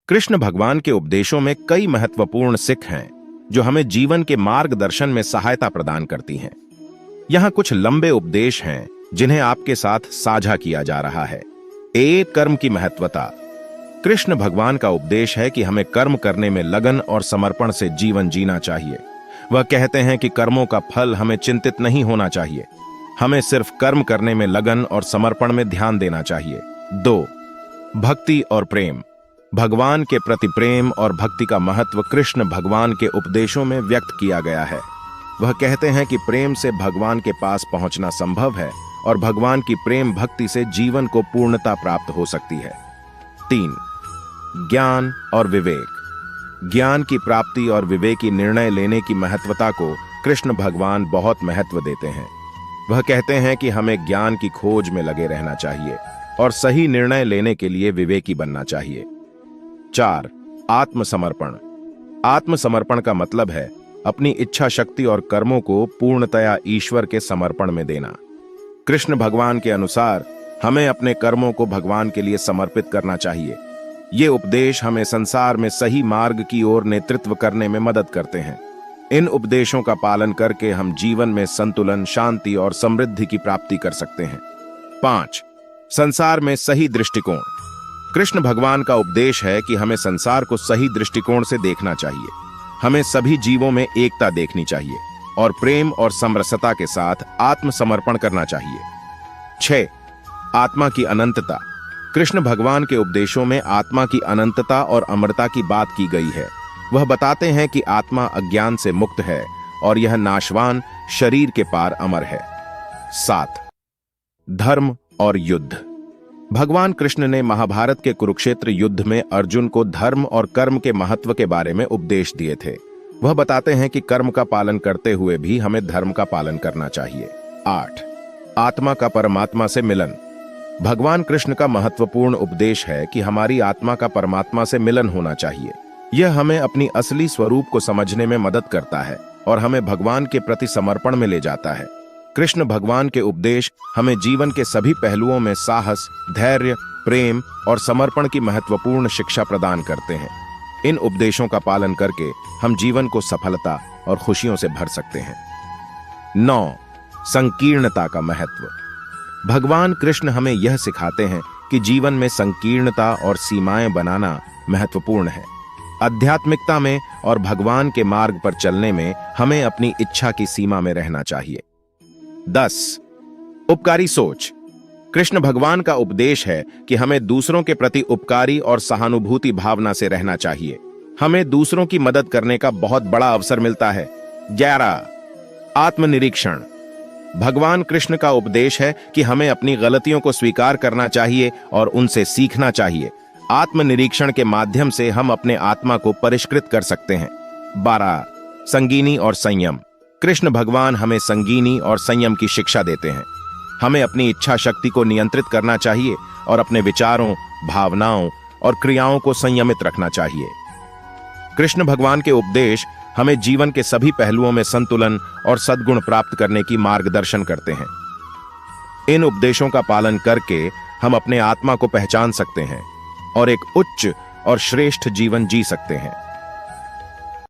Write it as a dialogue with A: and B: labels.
A: कृष्ण भगवान के उपदेशों में कई महत्वपूर्ण सीख हैं जो हमें जीवन के मार्गदर्शन में सहायता प्रदान करती हैं। यहाँ कुछ लंबे उपदेश हैं जिन्हें आपके साथ साझा किया जा रहा है। कर्म की महत्वता। कृष्ण भगवान का उपदेश है कि हमें कर्म करने में लगन और समर्पण से जीवन जीना चाहिए। वह कहते हैं कि कर्मों का फल हमें चिंतित नहीं होना चाहिए, हमें सिर्फ कर्म करने में लगन और समर्पण में ध्यान देना चाहिए। 2. भक्ति और प्रेम। भगवान के प्रति प्रेम और भक्ति का महत्व कृष्ण भगवान के उपदेशों में व्यक्त किया गया है। वह कहते हैं कि प्रेम से भगवान के पास पहुंचना संभव है और भगवान की प्रेम भक्ति से जीवन को पूर्णता प्राप्त हो सकती है। 3. ज्ञान और विवेक। ज्ञान की प्राप्ति और विवेकी निर्णय लेने की महत्वता को कृष्ण भगवान बहुत महत्व देते हैं। वह कहते हैं कि हमें ज्ञान की खोज में लगे रहना चाहिए और सही निर्णय लेने के लिए विवेकी बनना चाहिए। 4. आत्मसमर्पण। आत्मसमर्पण का मतलब है अपनी इच्छा शक्ति और कर्मों को पूर्णतया ईश्वर के समर्पण में देना। कृष्ण भगवान के अनुसार हमें अपने कर्मों को भगवान के लिए समर्पित करना चाहिए। ये उपदेश हमें संसार में सही मार्ग की ओर नेतृत्व करने में मदद करते हैं। इन उपदेशों का पालन करके हम जीवन में संतुलन, शांति और समृद्धि की प्राप्ति कर सकते हैं। 5. संसार में सही दृष्टिकोण। कृष्ण भगवान का उपदेश है कि हमें संसार को सही दृष्टिकोण से देखना चाहिए। हमें सभी जीवों में एकता देखनी चाहिए और प्रेम और समरसता के साथ आत्मसमर्पण करना चाहिए। 6. आत्मा की अनंतता। कृष्ण भगवान के उपदेशों में आत्मा की अनंतता और अमरता की बात की गई है। वह बताते हैं कि आत्मा अज्ञान से मुक्त है और यह नाशवान शरीर के पार अमर है। 7. धर्म और युद्ध। भगवान कृष्ण ने महाभारत के कुरुक्षेत्र युद्ध में अर्जुन को धर्म और कर्म के महत्व के बारे में उपदेश दिए थे। वह बताते हैं कि कर्म का पालन करते हुए भी हमें धर्म का पालन करना चाहिए। 8. आत्मा का परमात्मा से मिलन। भगवान कृष्ण का महत्वपूर्ण उपदेश है कि हमारी आत्मा का परमात्मा से मिलन होना चाहिए। यह हमें अपनी असली स्वरूप को समझने में मदद करता है और हमें भगवान के प्रति समर्पण में ले जाता है। कृष्ण भगवान के उपदेश हमें जीवन के सभी पहलुओं में साहस, धैर्य, प्रेम और समर्पण की महत्वपूर्ण शिक्षा प्रदान करते हैं। इन उपदेशों का पालन करके हम जीवन को सफलता और खुशियों से भर सकते हैं। 9. संकीर्णता का महत्व। भगवान कृष्ण हमें यह सिखाते हैं कि जीवन में संकीर्णता और सीमाएं बनाना महत्वपूर्ण है। आध्यात्मिकता में और भगवान के मार्ग पर चलने में हमें अपनी इच्छा की सीमा में रहना चाहिए। 10. उपकारी सोच। कृष्ण भगवान का उपदेश है कि हमें दूसरों के प्रति उपकारी और सहानुभूति भावना से रहना चाहिए। हमें दूसरों की मदद करने का बहुत बड़ा अवसर मिलता है। 11. आत्मनिरीक्षण। भगवान कृष्ण का उपदेश है कि हमें अपनी गलतियों को स्वीकार करना चाहिए और उनसे सीखना चाहिए। आत्मनिरीक्षण के माध्यम से हम अपने आत्मा को परिष्कृत कर सकते हैं। 12. संगीनी और संयम। कृष्ण भगवान हमें संगीनी और संयम की शिक्षा देते हैं। हमें अपनी इच्छा शक्ति को नियंत्रित करना चाहिए और अपने विचारों, भावनाओं और क्रियाओं को संयमित रखना चाहिए। कृष्ण भगवान के उपदेश हमें जीवन के सभी पहलुओं में संतुलन और सद्गुण प्राप्त करने की मार्गदर्शन करते हैं। इन उपदेशों का पालन करके हम अपने आत्मा को पहचान सकते हैं और एक उच्च और श्रेष्ठ जीवन जी सकते हैं।